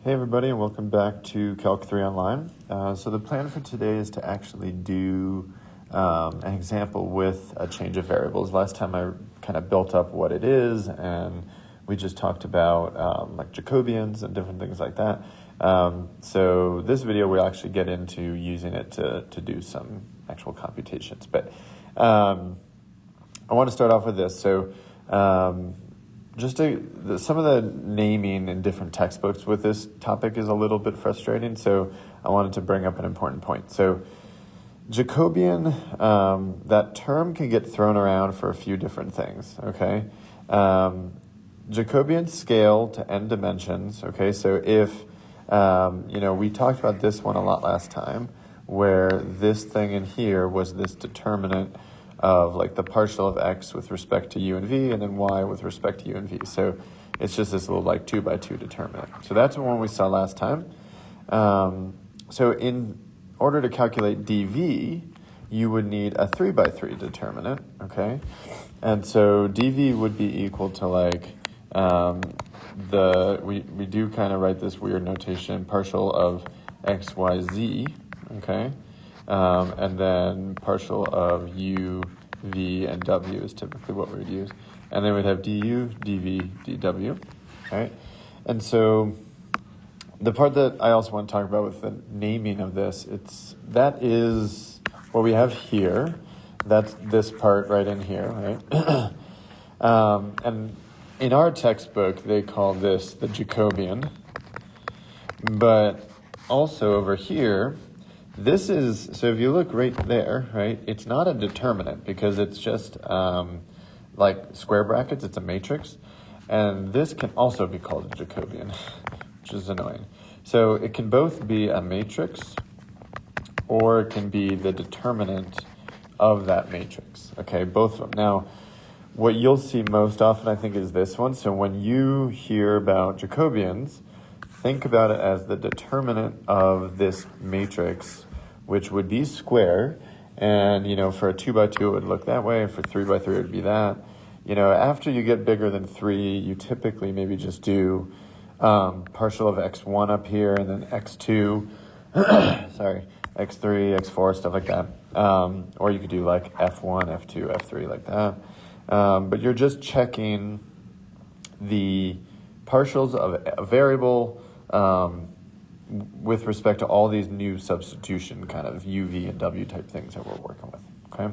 Hey everybody, and welcome back to Calc 3 Online. So the plan for today is to actually do an example with a change of variables. Last time I kind of built up what it is, and we just talked about like Jacobians and different things like that. So this video we'll actually get into using it to do some actual computations. But I want to start off with this. So some of the naming in different textbooks with this topic is a little bit frustrating, so I wanted to bring up an important point. So Jacobian, that term can get thrown around for a few different things, okay? Jacobian scale to n dimensions, okay? So if, we talked about this one a lot last time, where this thing in here was this determinant of like the partial of x with respect to u and v, and then y with respect to u and v. So it's just this little like 2 by 2 determinant. So that's the one we saw last time. So in order to calculate dv, you would need a 3 by 3 determinant, okay? And so dv would be equal to like we do kind of write this weird notation, partial of x, y, z, okay? And then partial of u, v, and w is typically what we would use. And then we'd have du, dv, dw, right? And so the part that I also want to talk about with the naming of this, that is what we have here. That's this part right in here, right? And in our textbook, they call this the Jacobian. But also over here, this is, so if you look right there, right, it's not a determinant because it's just like square brackets, it's a matrix. And this can also be called a Jacobian, which is annoying. So it can both be a matrix or it can be the determinant of that matrix. Okay, both of them. Now, what you'll see most often, I think, is this one. So when you hear about Jacobians, think about it as the determinant of this matrix, which would be square. And, for a 2 by 2, it would look that way. For 3 by 3, it would be that. After you get bigger than 3, you typically maybe just do partial of x1 up here and then x2, sorry, x3, x4, stuff like that. Or you could do like f1, f2, f3 like that. But you're just checking the partials of a variable with respect to all these new substitution kind of u, v, and w type things that we're working with, okay?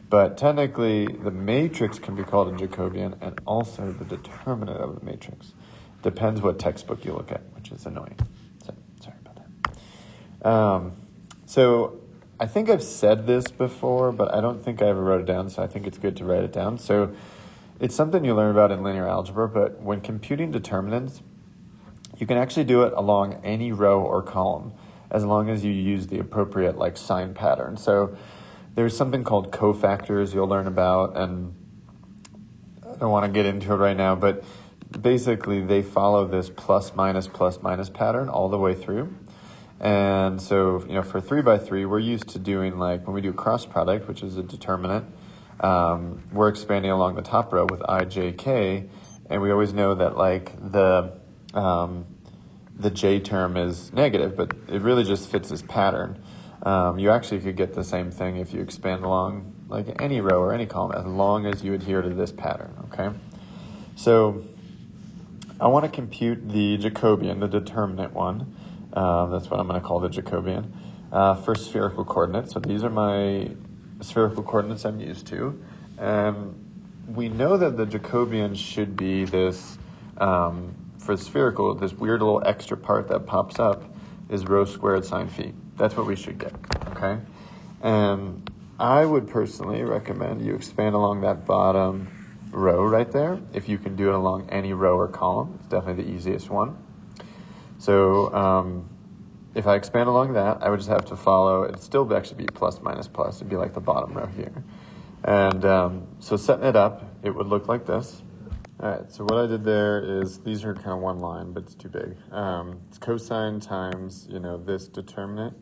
But technically, the matrix can be called a Jacobian and also the determinant of the matrix. Depends what textbook you look at, which is annoying. So, sorry about that. So I think I've said this before, but I don't think I ever wrote it down, so I think it's good to write it down. So it's something you learn about in linear algebra, but when computing determinants, you can actually do it along any row or column as long as you use the appropriate like sign pattern. So there's something called cofactors you'll learn about, and I don't want to get into it right now, but basically they follow this plus minus pattern all the way through. And so, for 3 by 3, we're used to doing like when we do cross product, which is a determinant, we're expanding along the top row with I, j, k, and we always know that like the j term is negative, but it really just fits this pattern. You actually could get the same thing if you expand along like any row or any column as long as you adhere to this pattern, okay? So I want to compute the Jacobian, the determinant one. That's what I'm going to call the Jacobian for spherical coordinates. So these are my spherical coordinates I'm used to. We know that the Jacobian should be this, for spherical, this weird little extra part that pops up is rho squared sine phi. That's what we should get, okay? And I would personally recommend you expand along that bottom row right there. If you can do it along any row or column, it's definitely the easiest one. So if I expand along that, I would just have to follow, it'd still actually be plus minus plus, it'd be like the bottom row here. And so setting it up, it would look like this. All right, so what I did there is, these are kind of one line, but it's too big. It's cosine times, this determinant,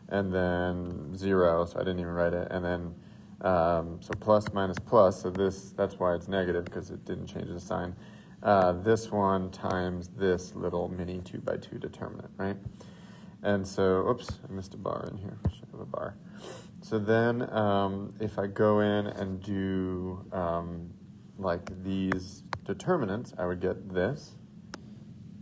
and then 0, so I didn't even write it, and then, so plus minus plus, so that's why it's negative, because it didn't change the sign. this one times this little mini 2 by 2 determinant, right? And so, oops, I missed a bar in here. I should have a bar. So then if I go in and do like these determinants, I would get this.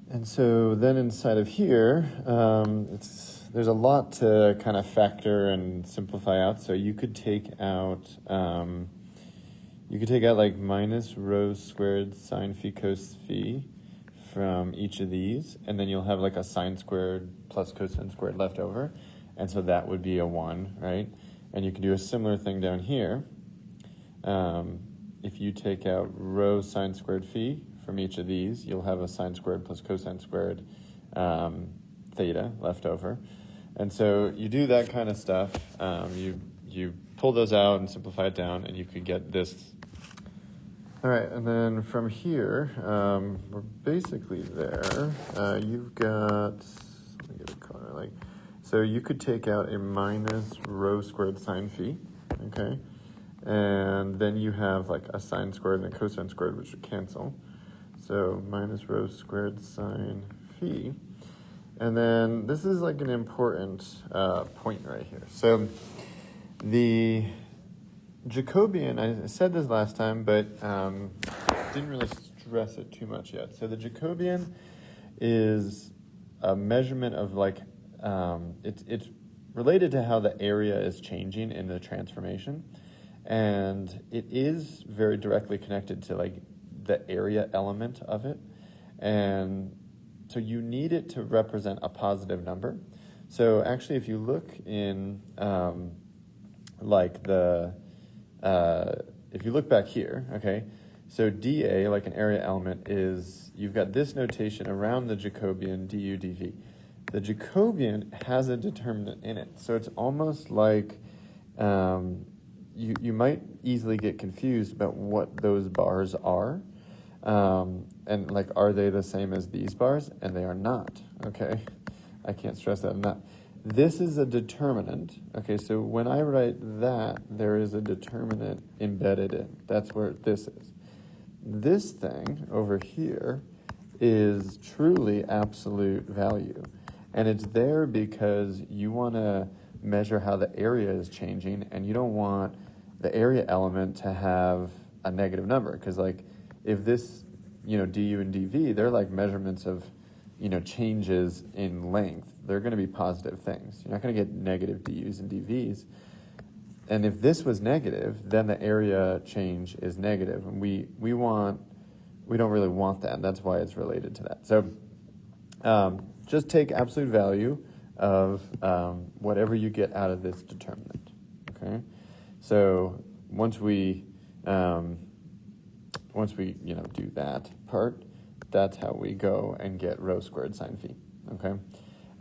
And so then inside of here, there's a lot to kind of factor and simplify out. So you could take out like minus rho squared sine phi cos phi from each of these, and then you'll have like a sine squared plus cosine squared left over, and so that would be a 1, right? And you can do a similar thing down here. If you take out rho sine squared phi from each of these, you'll have a sine squared plus cosine squared theta left over. And so you do that kind of stuff. You pull those out and simplify it down, and you could get this. All right, and then from here, we're basically there. You've got, let me get a color, so you could take out a minus rho squared sine phi, okay? And then you have like a sine squared and a cosine squared, which would cancel. So minus rho squared sine phi. And then this is like an important point right here. So the Jacobian, I said this last time, but didn't really stress it too much yet. So the Jacobian is a measurement of like, it's related to how the area is changing in the transformation. And it is very directly connected to like the area element of it. And so you need it to represent a positive number. So actually, if you look in if you look back here, okay, so dA, like an area element, is, you've got this notation around the Jacobian du dv. The Jacobian has a determinant in it. So it's almost like you might easily get confused about what those bars are. And like, are they the same as these bars? And they are not, okay? I can't stress that enough. This is a determinant, okay? So when I write that, there is a determinant embedded in. That's where this is. This thing over here is truly absolute value. And it's there because you want to measure how the area is changing, and you don't want the area element to have a negative number. Because like, if this, du and dv, they're like measurements of, changes in length. They're going to be positive things. You're not going to get negative du's and dv's. And if this was negative, then the area change is negative. And we don't really want that. And that's why it's related to that. So just take absolute value of whatever you get out of this determinant. Okay. So once we do that part, that's how we go and get rho squared sine phi, okay?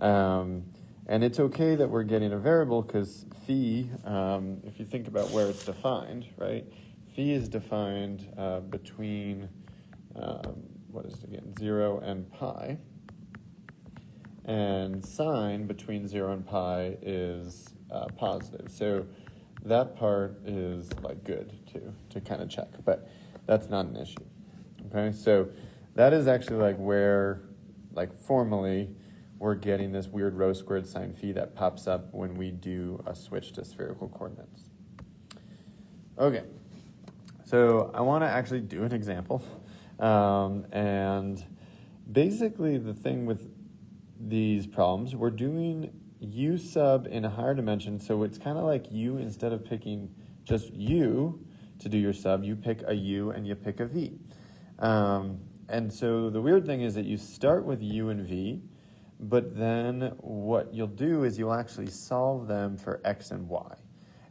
And it's okay that we're getting a variable because phi, if you think about where it's defined, right? Phi is defined between, 0 and pi. And sine between 0 and pi is positive. So that part is like good to kind of check, but that's not an issue, okay? So that is actually like where, like formally, we're getting this weird rho squared sine phi that pops up when we do a switch to spherical coordinates. Okay, so I want to actually do an example. And basically the thing with these problems, we're doing u sub in a higher dimension, so it's kind of like u, instead of picking just u to do your sub, you pick a u and you pick a v. And so the weird thing is that you start with u and v, but then what you'll do is you'll actually solve them for x and y.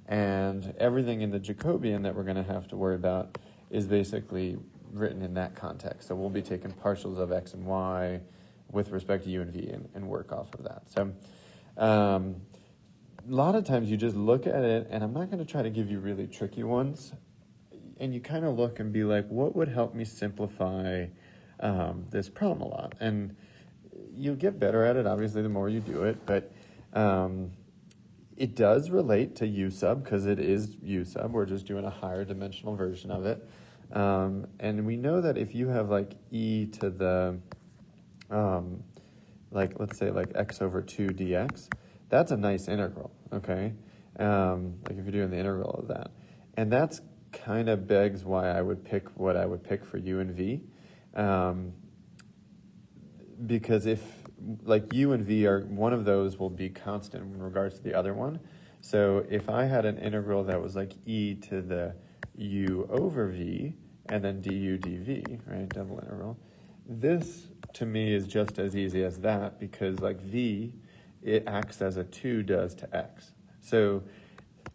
And everything in the Jacobian that we're going to have to worry about is basically written in that context. So we'll be taking partials of x and y with respect to u and v and work off of that. So a lot of times you just look at it, and I'm not going to try to give you really tricky ones, and you kind of look and be like, what would help me simplify this problem a lot? And you'll get better at it, obviously, the more you do it, but it does relate to u sub, because it is u sub. We're just doing a higher dimensional version of it. And we know that if you have like e to the, like let's say like x over 2 dx, that's a nice integral, okay? Like if you're doing the integral of that. And that's kind of begs why I would pick what I would pick for u and v. Because if like u and v are, one of those will be constant in regards to the other one. So if I had an integral that was like e to the u over v and then du dv, right, double integral, this to me is just as easy as that, because like v, it acts as a 2 does to x. So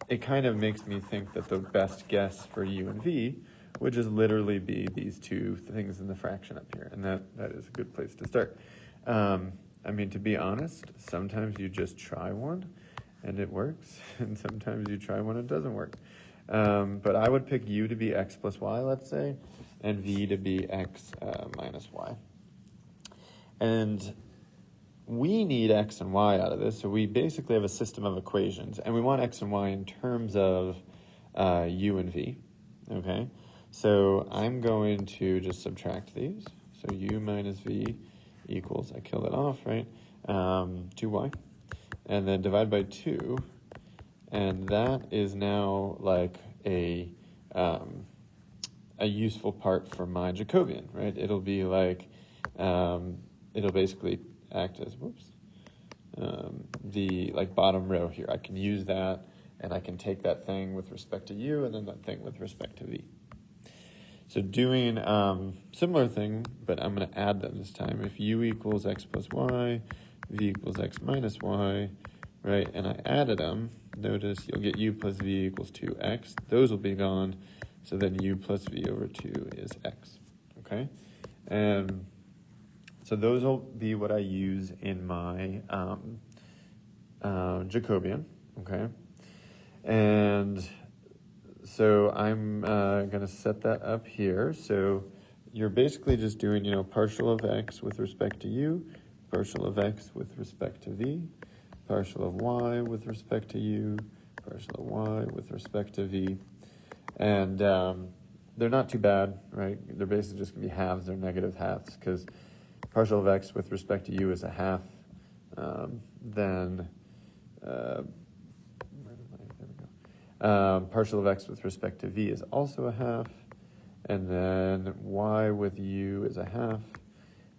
it kind of makes me think that the best guess for u and v would just literally be these two things in the fraction up here. And that is a good place to start. I mean, to be honest, sometimes you just try one and it works, and sometimes you try one and it doesn't work. But I would pick u to be x plus y, let's say, and v to be x minus y. And we need x and y out of this, so we basically have a system of equations, and we want x and y in terms of u and v, okay? So I'm going to just subtract these. So u minus v equals, I kill that off, right? 2y. And then divide by 2, and that is now like a useful part for my Jacobian, right? It'll be like, it'll basically act as, the like bottom row here. I can use that, and I can take that thing with respect to u and then that thing with respect to v. So doing similar thing, but I'm going to add them this time. If u equals x plus y, v equals x minus y, right, and I added them, notice you'll get u plus v equals 2x. Those will be gone, so then u plus v over 2 is x, okay? And so those will be what I use in my Jacobian, okay? And so I'm going to set that up here. So you're basically just doing, partial of x with respect to u, partial of x with respect to v, partial of y with respect to u, partial of y with respect to v. And they're not too bad, right? They're basically just going to be halves or negative halves, because partial of x with respect to u is a half. Partial of x with respect to v is also a half, and then y with u is a half,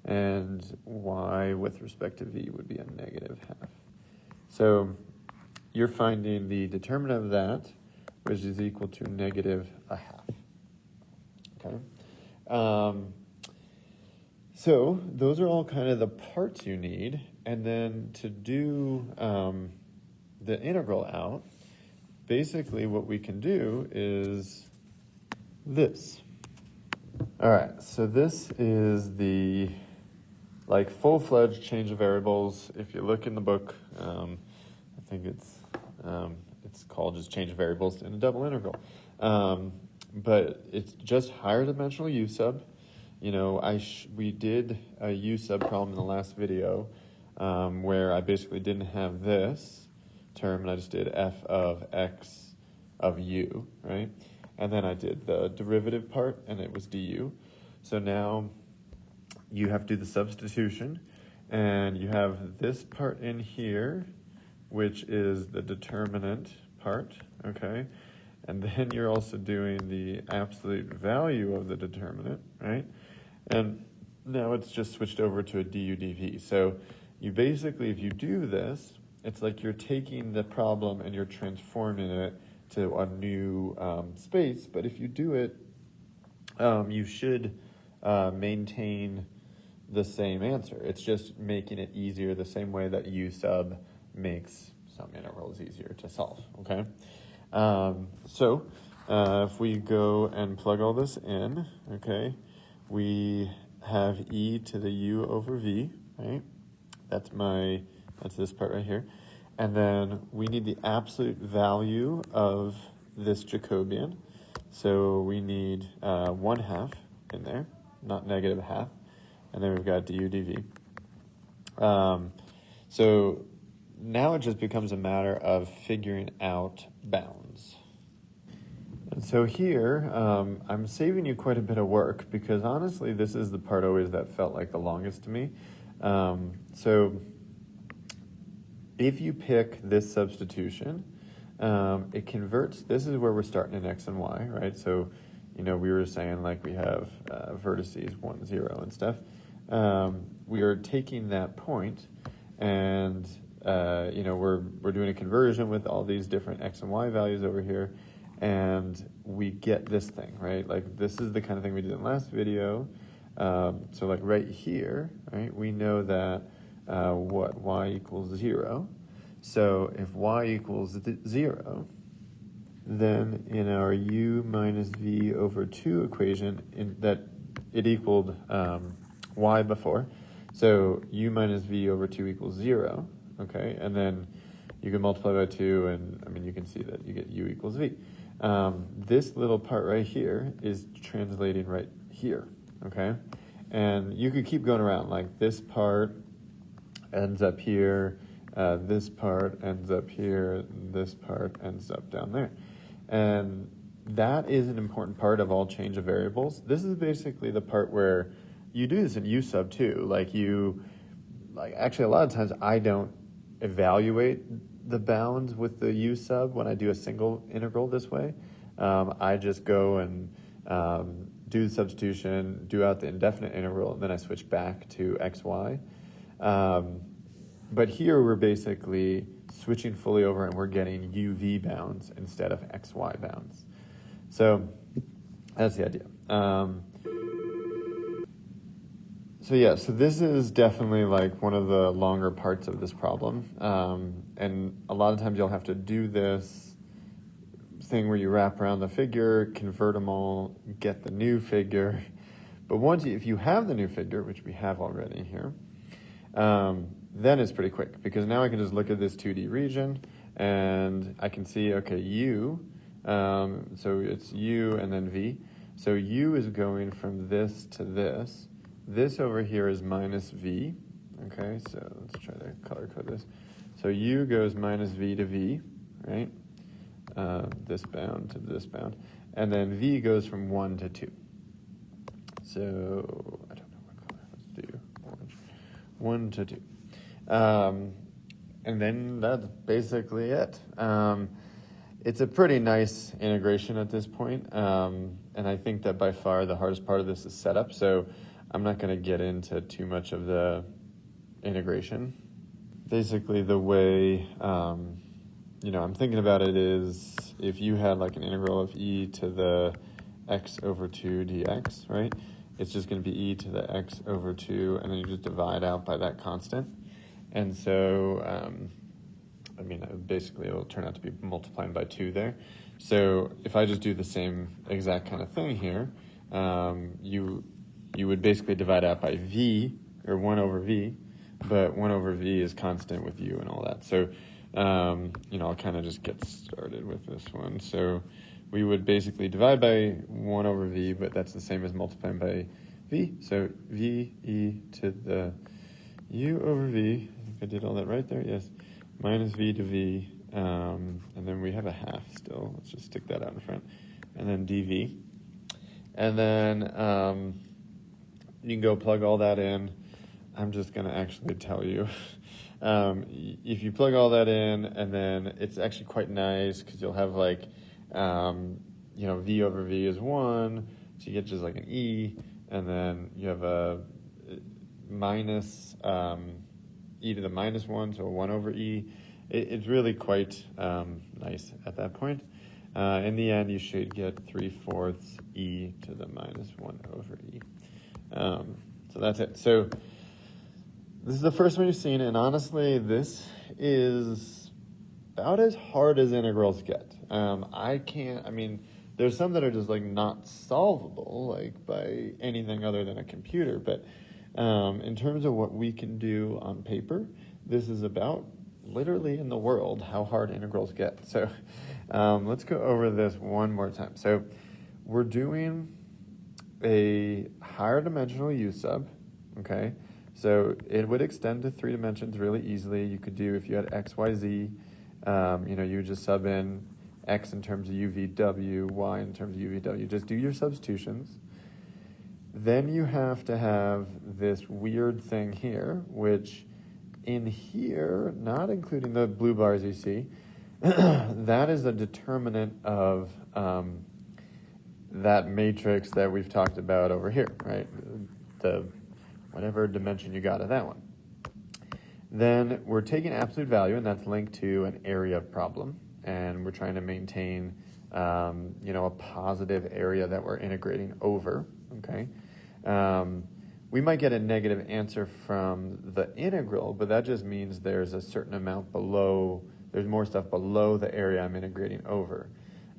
and y with respect to v would be a negative half. So you're finding the determinant of that, which is equal to negative a half. Okay. So those are all kind of the parts you need, and then to do the integral out, basically what we can do is this. All right, so this is the full-fledged change of variables. If you look in the book, I think it's called just change of variables in a double integral. But it's just higher dimensional u sub. We did a u sub problem in the last video where I basically didn't have this term, and I just did f of x of u, right? And then I did the derivative part, and it was du. So now you have to do the substitution, and you have this part in here, which is the determinant part, okay? And then you're also doing the absolute value of the determinant, right? And now it's just switched over to a du dv. So you basically, if you do this, it's like you're taking the problem and you're transforming it to a new space. But if you do it, you should maintain the same answer. It's just making it easier the same way that u sub makes some integrals easier to solve, okay? So if we go and plug all this in, okay, we have e to the u over v, right? That's this part right here. And then we need the absolute value of this Jacobian. So we need 1/2 in there, not negative a half. And then we've got du dv. So now it just becomes a matter of figuring out bounds. And so here, I'm saving you quite a bit of work because honestly, this is the part always that felt like the longest to me. So if you pick this substitution, it converts, this is where we're starting in x and y, right? So, we were saying like we have vertices 1, 0 and stuff. We are taking that point and, we're doing a conversion with all these different x and y values over here, and we get this thing, right? Like this is the kind of thing we did in the last video. So like right here, right, we know that y equals 0. So if y equals 0, then in our u minus v over 2 equation, that it equaled y before. So u minus v over 2 equals 0, okay? And then you can multiply by 2, and you can see that you get u equals v. This little part right here is translating right here, okay? And you could keep going around, like this part ends up here, this part ends up here, this part ends up down there. And that is an important part of all change of variables. This is basically the part where you do this in u sub too. Actually a lot of times I don't evaluate the bounds with the u sub when I do a single integral this way. I just go and do the substitution, do out the indefinite integral, and then I switch back to xy. But here we're basically switching fully over and we're getting uv bounds instead of xy bounds. So that's the idea. So this is definitely like one of the longer parts of this problem. And a lot of times you'll have to do this thing where you wrap around the figure, convert them all, get the new figure. But if you have the new figure, which we have already here, then it's pretty quick because now I can just look at this 2D region and I can see, okay, u, so it's u and then v. So u is going from this to this. This over here is minus v, okay, so let's try to color code this. So u goes minus v to v, right? This bound to this bound. And then v goes from 1 to 2. So, I don't know what color, let's do orange. 1 to 2. And then that's basically it. It's a pretty nice integration at this point. And I think that by far the hardest part of this is setup. So I'm not going to get into too much of the integration. Basically the way, I'm thinking about it is if you had like an integral of e to the x over 2 dx, right? It's just going to be e to the x over 2, and then you just divide out by that constant. And so, basically it'll turn out to be multiplying by 2 there. So if I just do the same exact kind of thing here, you would basically divide out by v, or 1 over v, but 1 over v is constant with u and all that. So, I'll kind of just get started with this one. So we would basically divide by 1 over v, but that's the same as multiplying by v. So v e to the u over v, I think I did all that right there, yes, minus v to v, and then we have a half still. Let's just stick that out in front. And then dv. And then you can go plug all that in. I'm just going to actually tell you. If you plug all that in, and then it's actually quite nice because you'll have like, v over v is 1, so you get just like an e, and then you have a minus e to the minus 1, so 1 over e. It's really quite nice at that point. In the end, you should get 3/4 e to the minus 1 over e. So that's it. So this is the first one you've seen, and honestly, this is about as hard as integrals get. There's some that are just like not solvable, like by anything other than a computer, but in terms of what we can do on paper, this is about literally in the world how hard integrals get. So let's go over this one more time. So we're doing a higher dimensional u sub, okay? So it would extend to 3 dimensions really easily. You could do, if you had x, y, z, you would just sub in x in terms of UVW, y in terms of UVW. Just do your substitutions. Then you have to have this weird thing here, which in here, not including the blue bars you see, that is a determinant of that matrix that we've talked about over here, right? The whatever dimension you got of that one. Then we're taking absolute value, and that's linked to an area problem, and we're trying to maintain, a positive area that we're integrating over. Okay, we might get a negative answer from the integral, but that just means there's a certain amount below. There's more stuff below the area I'm integrating over,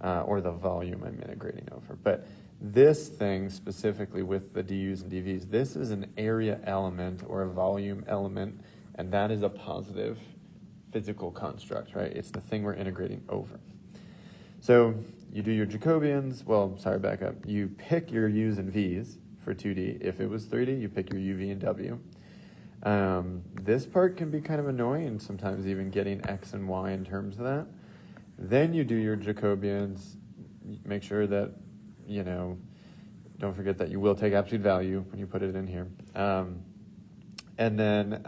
or the volume I'm integrating over. But this thing specifically with the du's and dv's, this is an area element or a volume element, and that is a positive physical construct, right? It's the thing we're integrating over. So you do your Jacobians. Well, sorry, back up. You pick your u's and v's for 2D. If it was 3D, you pick your uv and w. This part can be kind of annoying, sometimes even getting x and y in terms of that. Then you do your Jacobians. Make sure that, don't forget that you will take absolute value when you put it in here. And then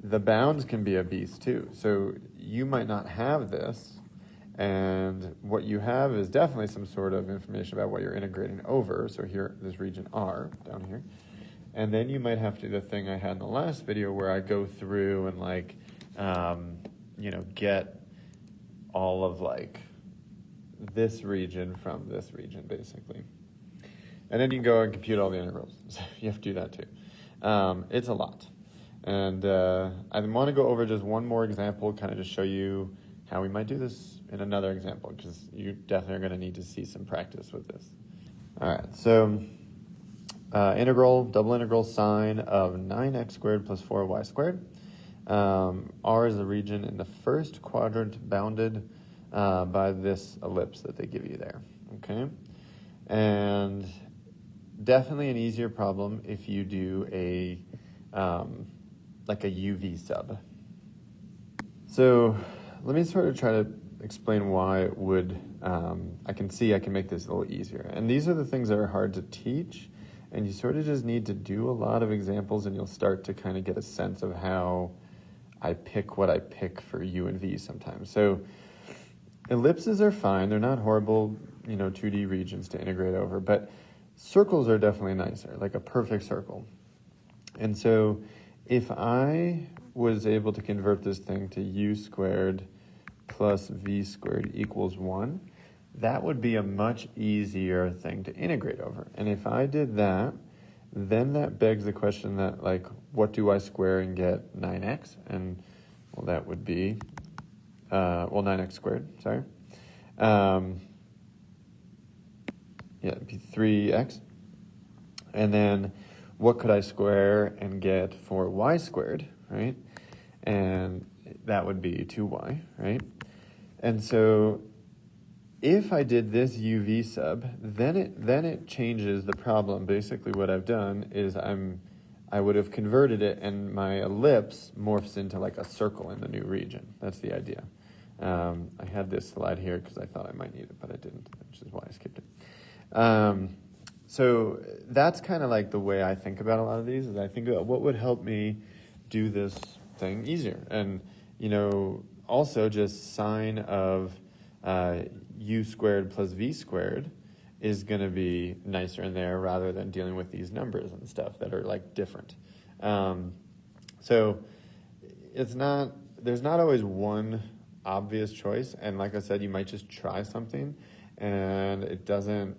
the bounds can be a beast too. So you might not have this, and what you have is definitely some sort of information about what you're integrating over. So here, this region R down here. And then you might have to do the thing I had in the last video where I go through and get all of this region from this region basically. And then you can go and compute all the integrals. So you have to do that too. It's a lot. And I want to go over just one more example, kind of just show you how we might do this in another example, because you definitely are going to need to see some practice with this. All right, so double integral sine of 9x squared plus 4y squared. R is the region in the first quadrant bounded by this ellipse that they give you there, okay? And definitely an easier problem if you do a UV sub. So let me sort of try to explain why it would, I can make this a little easier. And these are the things that are hard to teach, and you sort of just need to do a lot of examples, and you'll start to kind of get a sense of how I pick what I pick for U and V sometimes. So ellipses are fine. They're not horrible, 2D regions to integrate over, but circles are definitely nicer, like a perfect circle. And so if I was able to convert this thing to U squared plus V squared equals 1, that would be a much easier thing to integrate over. And if I did that, then that begs the question that, what do I square and get 9x? And, well, that would be, 9x squared, sorry. It'd be 3x. And then what could I square and get for y squared, right? And that would be 2y, right? And so if I did this UV sub, then it changes the problem. Basically what I've done is I would have converted it, and my ellipse morphs into like a circle in the new region. That's the idea. I had this slide here because I thought I might need it, but I didn't, which is why I skipped it. So that's kind of like the way I think about a lot of these, is I think about what would help me do this thing easier. And, also just sine of u squared plus v squared is going to be nicer in there rather than dealing with these numbers and stuff that are different. So there's not always one obvious choice. And like I said, you might just try something and it doesn't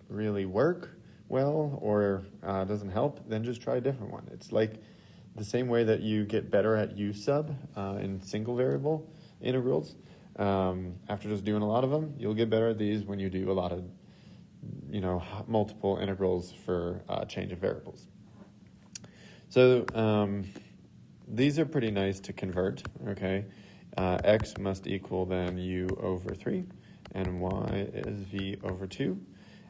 really work well or doesn't help, then just try a different one. It's like the same way that you get better at u sub in single variable integrals. After just doing a lot of them, you'll get better at these when you do a lot of, multiple integrals for change of variables. So these are pretty nice to convert, okay? X must equal then u over 3, and y is v over 2.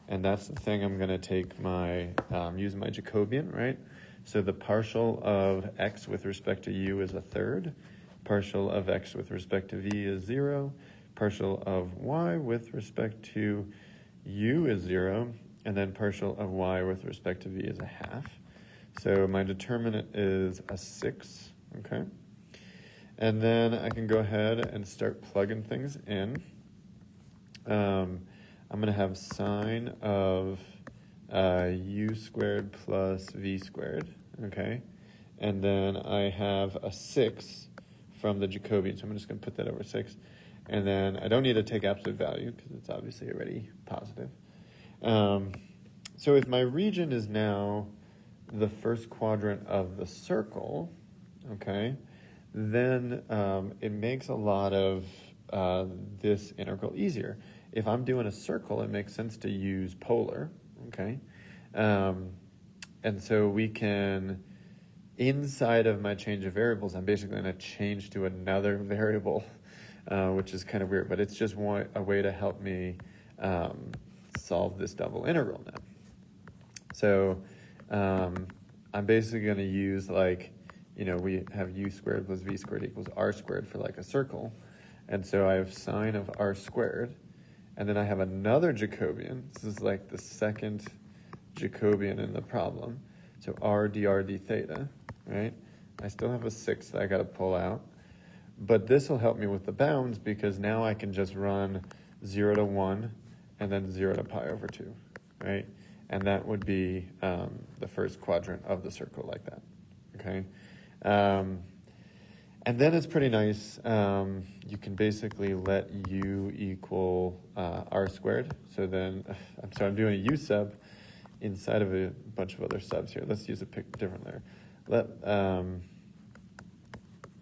And that's the thing I'm going to take my, use my Jacobian, right? So the partial of x with respect to u is a third. Partial of x with respect to v is 0. partial of y with respect to u is 0, and then partial of y with respect to v is a half. So my determinant is a 6, okay? And then I can go ahead and start plugging things in. I'm going to have sine of u squared plus v squared, okay? And then I have a 6 from the Jacobian, so I'm just going to put that over 6. And then I don't need to take absolute value because it's obviously already positive. So if my region is now the first quadrant of the circle, okay, then it makes a lot of this integral easier. If I'm doing a circle, it makes sense to use polar, okay? And so we can, inside of my change of variables, I'm basically going to change to another variable, which is kind of weird, but it's just a way to help me solve this double integral now. So I'm basically going to use, like, we have u squared plus v squared equals r squared for like a circle. And so I have sine of r squared. And then I have another Jacobian. This is like the second Jacobian in the problem. So r dr d theta, right? I still have a 6 that I got to pull out. But this will help me with the bounds because now I can just run 0 to 1 and then 0 to pi over 2, right? And that would be the first quadrant of the circle like that, okay? And then it's pretty nice. You can basically let u equal r squared. So then, I'm doing a u sub inside of a bunch of other subs here. Let's use a different layer. Let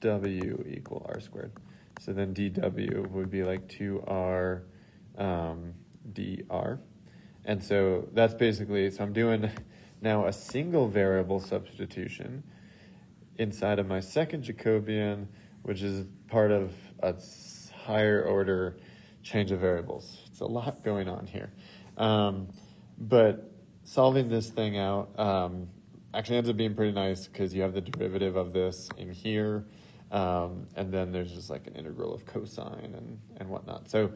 w equal r squared. So then dw would be like 2r dr. And so that's basically, so I'm doing now a single variable substitution inside of my second Jacobian, which is part of a higher order change of variables. It's a lot going on here. But solving this thing out actually ends up being pretty nice because you have the derivative of this in here, and then there's just like an integral of cosine and whatnot. So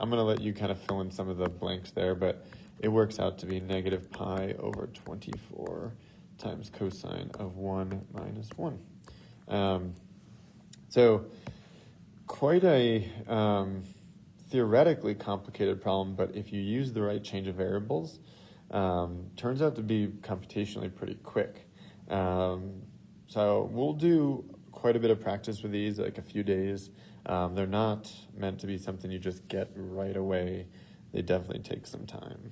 I'm going to let you kind of fill in some of the blanks there, but it works out to be negative pi over 24 times cosine of 1 minus 1. So quite a theoretically complicated problem, but if you use the right change of variables, turns out to be computationally pretty quick. So we'll do quite a bit of practice with these, like a few days. They're not meant to be something you just get right away. They definitely take some time.